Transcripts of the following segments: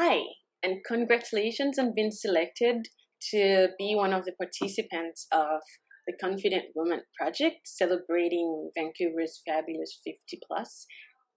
Hi, and congratulations on being selected to be one of the participants of the Confident Woman Project, celebrating Vancouver's fabulous 50 plus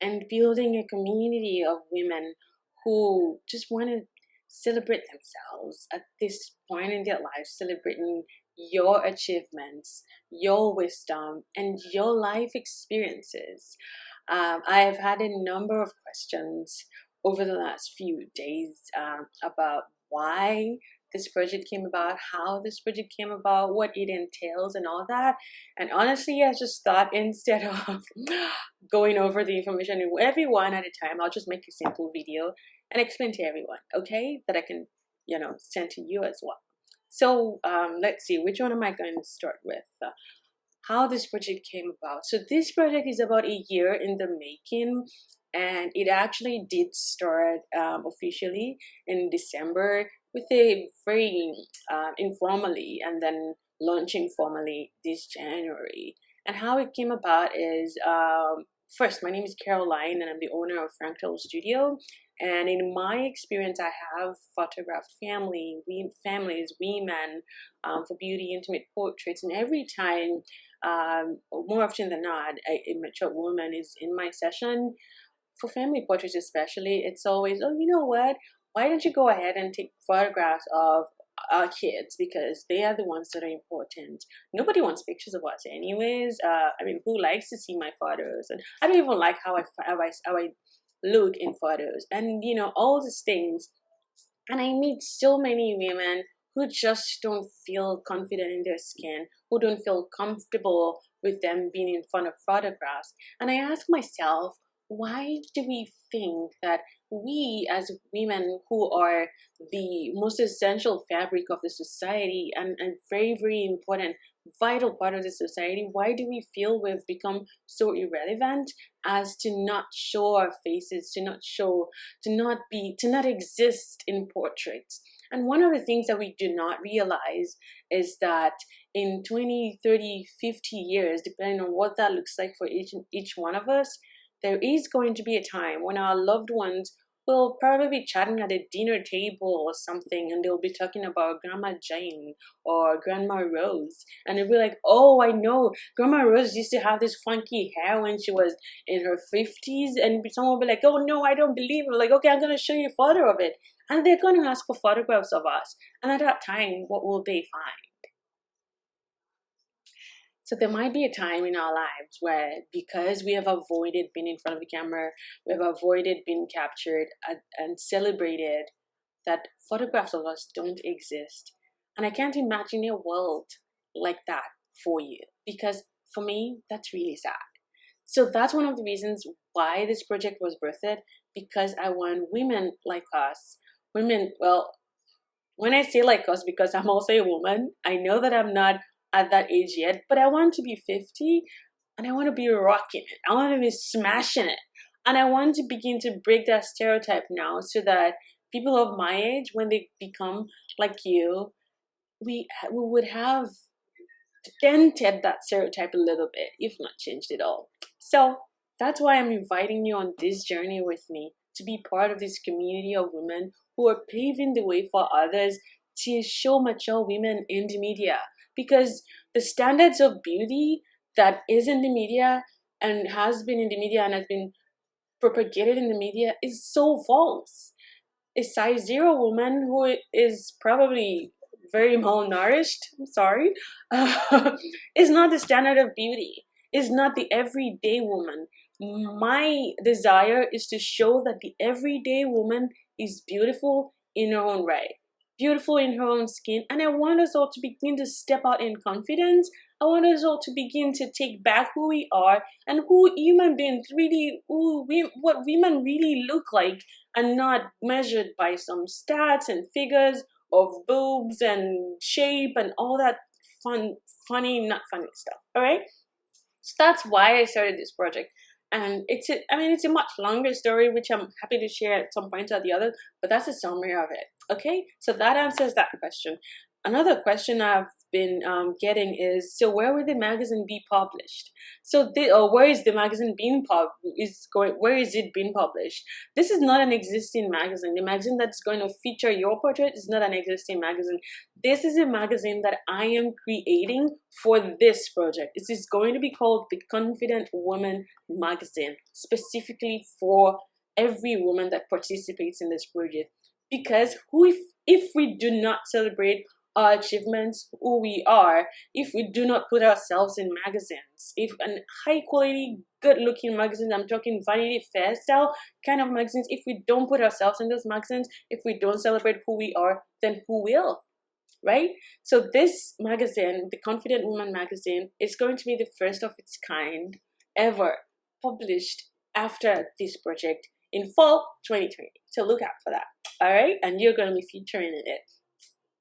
and building a community of women who just want to celebrate themselves at this point in their lives, celebrating your achievements, your wisdom, and your life experiences. I have had a number of questions over the last few days about why this project came about, how this project came about, what it entails, and all that. And honestly, I just thought instead of going over the information in everyone at a time, I'll just make a simple video and explain to everyone, okay? That I can, send to you as well. So let's see, which one am I going to start with? How this project came about. So this project is about a year in the making, and it actually did start officially in December with a very informally, and then launching formally this January. And how it came about is first, my name is Caroline, and I'm the owner of Fractal Studio. And in my experience, I have photographed families, women, for beauty, intimate portraits, and every time, more often than not, a mature woman is in my session. For family portraits especially, it's always, oh, you know what? Why don't you go ahead and take photographs of our kids, because they are the ones that are important. Nobody wants pictures of us anyways. I mean, who likes to see my photos? And I don't even like how I look in photos, and all these things. And I meet so many women who just don't feel confident in their skin, who don't feel comfortable with them being in front of photographs. And I ask myself, why do we think that we as women, who are the most essential fabric of the society, and very, very important, vital part of the society, why do we feel we've become so irrelevant as to not show our faces, to not exist in portraits? And one of the things that we do not realize is that in 20, 30, 50 years, depending on what that looks like for each one of us, there is going to be a time when our loved ones will probably be chatting at a dinner table or something, and they'll be talking about Grandma Jane or Grandma Rose. And they'll be like, oh, I know, Grandma Rose used to have this funky hair when she was in her 50s. And someone will be like, oh, no, I don't believe it. Like, okay, I'm going to show you a photo of it. And they're going to ask for photographs of us. And at that time, what will they find? So there might be a time in our lives where, because we have avoided being in front of the camera, we have avoided being captured and celebrated, that photographs of us don't exist. And I can't imagine a world like that for you, because for me, that's really sad. So that's one of the reasons why this project was birthed, because I want women like us, well, when I say like us, because I'm also a woman, I know that I'm not at that age yet, but I want to be 50 and I want to be rocking it. I want to be smashing it. And I want to begin to break that stereotype now, so that people of my age, when they become like you, we would have dented that stereotype a little bit, if not changed it all. So that's why I'm inviting you on this journey with me, to be part of this community of women who are paving the way for others to show mature women in the media. Because the standards of beauty that is in the media, and has been in the media, and has been propagated in the media, is so false. A size 0 woman who is probably very malnourished, I'm sorry, is not the standard of beauty, is not the everyday woman. My desire is to show that the everyday woman is beautiful in her own right, beautiful in her own skin. And I want us all to begin to step out in confidence. I want us all to begin to take back who we are, and who human beings really, what women really look like, and not measured by some stats and figures of boobs and shape and all that not funny stuff. All right. So that's why I started this project. And it's a much longer story, which I'm happy to share at some point or the other, but that's a summary of it. Okay, so that answers that question. another question I've been getting is, so where will the magazine be published? So where is the magazine being where is it being published? This is not an existing magazine. The magazine that's going to feature your portrait is not an existing magazine. This is a magazine that I am creating for this project. This is going to be called the Confident Woman Magazine, specifically for every woman that participates in this project. Because if we do not celebrate our achievements, who we are, if we do not put ourselves in magazines, if an high quality, good looking magazine, I'm talking Vanity Fair style kind of magazines, if we don't put ourselves in those magazines, if we don't celebrate who we are, then who will? Right? So this magazine, the Confident Woman Magazine, is going to be the first of its kind ever published after this project in fall 2020. So look out for that. All right, and you're going to be featuring in it.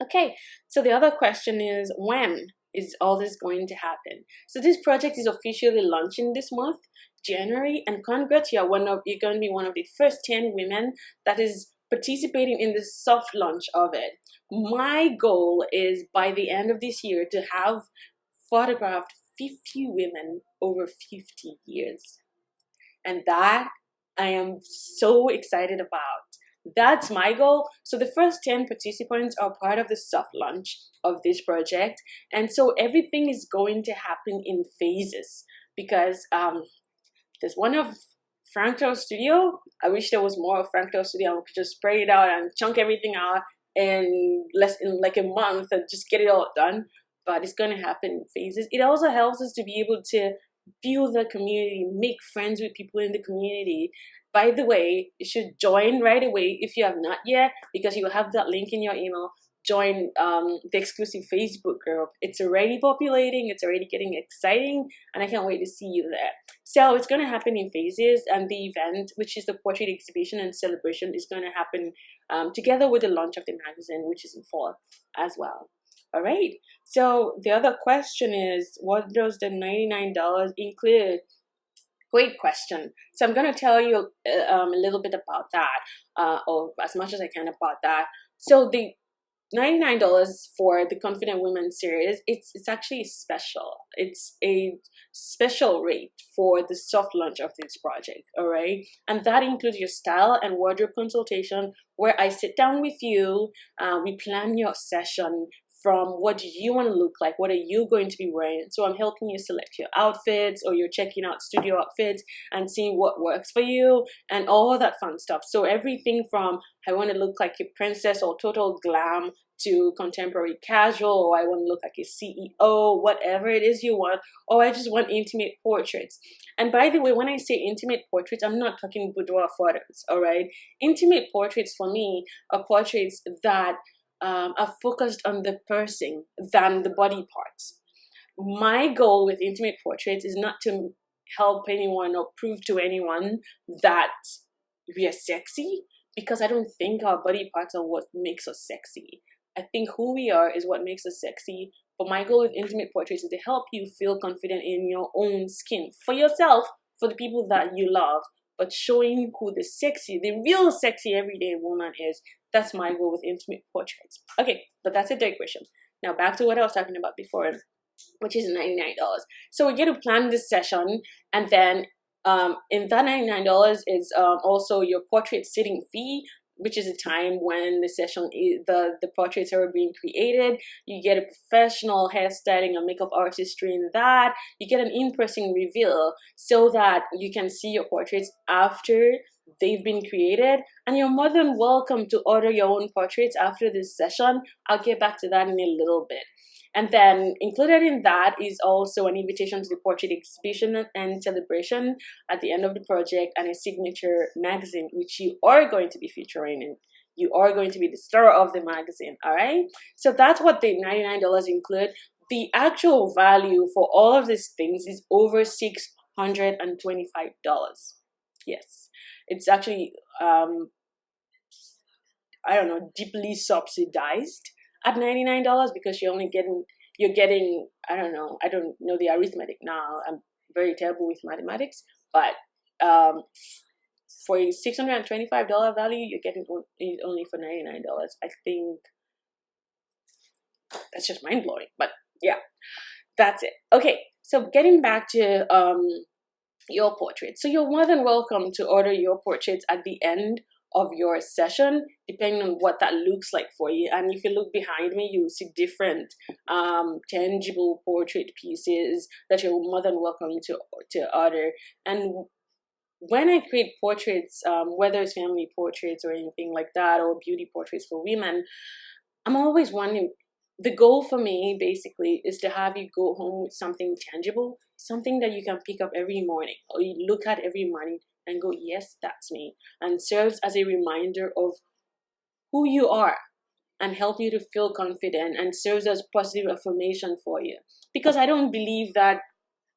Okay, so the other question is, when is all this going to happen? So this project is officially launching this month, January, and congrats, you're going to be one of the first 10 women that is participating in the soft launch of it. My goal is by the end of this year to have photographed 50 women over 50 years. And that I am so excited about. That's my goal. So the first 10 participants are part of the soft launch of this project. And so everything is going to happen in phases because there's one of Fractal Studio. I wish there was more of Fractal Studio. I could just spread it out and chunk everything out in like a month and just get it all done. But it's going to happen in phases. It also helps us to be able to view the community, make friends with people in the community. By the way, you should join right away if you have not yet, because you will have that link in your email. Join the exclusive Facebook group. It's already populating, it's already getting exciting, and I can't wait to see you there. So it's going to happen in phases, and the event, which is the portrait exhibition and celebration, is going to happen together with the launch of the magazine, which is in fall as well. All right, so the other question is, what does the $99 include? Great question. So I'm going to tell you a little bit about that, or as much as I can about that. So the $99 for the Confident Women series, it's actually special. It's a special rate for the soft launch of this project, all right? And that includes your style and wardrobe consultation, where I sit down with you, we plan your session from what do you want to look like, what are you going to be wearing. So I'm helping you select your outfits, or you're checking out studio outfits and seeing what works for you and all that fun stuff. So everything from I want to look like a princess or total glam to contemporary casual, or I want to look like a CEO, whatever it is you want, or I just want intimate portraits. And by the way, when I say intimate portraits, I'm not talking boudoir photos, all right? Intimate portraits for me are portraits that are focused on the person than the body parts. My goal with intimate portraits is not to help anyone or prove to anyone that we are sexy, because I don't think our body parts are what makes us sexy. I think who we are is what makes us sexy. But my goal with intimate portraits is to help you feel confident in your own skin, for yourself, for the people that you love, but showing who the real sexy everyday woman is. That's my goal with intimate portraits. Okay, but that's a digression. Now back to what I was talking about before, which is $99. So we get to plan this session, and then in that $99 is also your portrait sitting fee, which is a time when the session the portraits are being created. You get a professional hairstyling and makeup artist doing that. You get an in-person reveal so that you can see your portraits after they've been created, and you're more than welcome to order your own portraits after this session. I'll get back to that in a little bit. And then included in that is also an invitation to the portrait exhibition and celebration at the end of the project, and a signature magazine, which you are going to be featuring in. You are going to be the star of the magazine, all right? So that's what the $99 include. The actual value for all of these things is over $625. Yes, it's actually, I don't know, deeply subsidized at $99, because you're getting, I don't know the arithmetic now. I'm very terrible with mathematics, but for a $625 value, you're getting it only for $99. I think that's just mind-blowing. But yeah, that's it. Okay, so getting back to your portrait. So you're more than welcome to order your portraits at the end of your session, depending on what that looks like for you. And if you look behind me, you'll see different tangible portrait pieces that you're more than welcome to order. And when I create portraits, whether it's family portraits or anything like that, or beauty portraits for women, I'm always wondering, the goal for me basically is to have you go home with something tangible, something that you can pick up every morning or you look at every morning and go, yes, that's me, and serves as a reminder of who you are and help you to feel confident, and serves as positive affirmation for you. Because I don't believe that,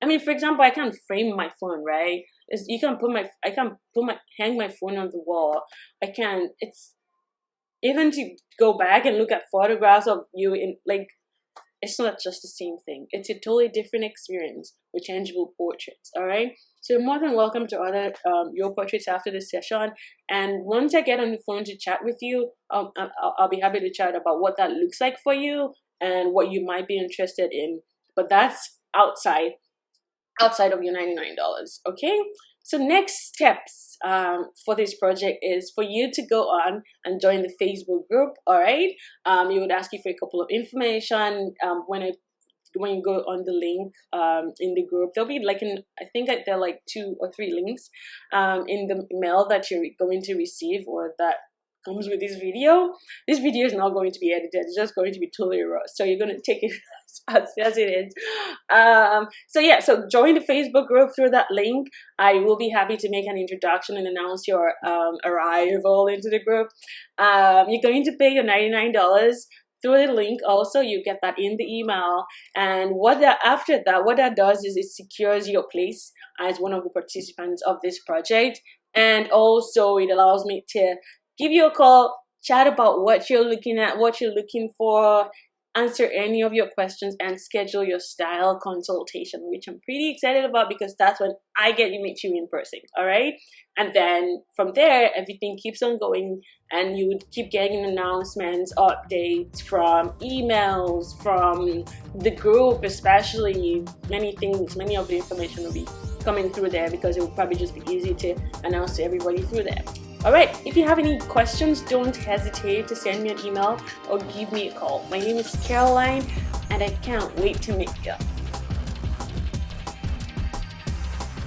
I mean, for example, I can't frame my phone, right? Hang my phone on the wall. Even to go back and look at photographs of you in, like, it's not just the same thing. It's a totally different experience with tangible portraits, all right? So you're more than welcome to order your portraits after the session. And once I get on the phone to chat with you, I'll be happy to chat about what that looks like for you and what you might be interested in. But that's outside of your $99, okay? So next steps for this project is for you to go on and join the Facebook group, all right? It would ask you for a couple of information. When you go on the link in the group, there'll be like I think that there are like 2 or 3 links in the mail that you're going to receive, or that comes with this video. This video is not going to be edited. It's just going to be totally raw. So you're going to take it as it is. So join the Facebook group through that link. I will be happy to make an introduction and announce your arrival into the group. You're going to pay your $99 through the link. Also, you get that in the email. And after that, what that does is it secures your place as one of the participants of this project. And also it allows me to give you a call, chat about what you're looking at, what you're looking for, answer any of your questions, and schedule your style consultation, which I'm pretty excited about because that's when I get to meet you in person, all right? And then from there, everything keeps on going, and you would keep getting announcements, updates from emails, from the group especially. Many of the information will be coming through there because it will probably just be easy to announce to everybody through there. All right, if you have any questions, don't hesitate to send me an email or give me a call. My name is Caroline, and I can't wait to meet you.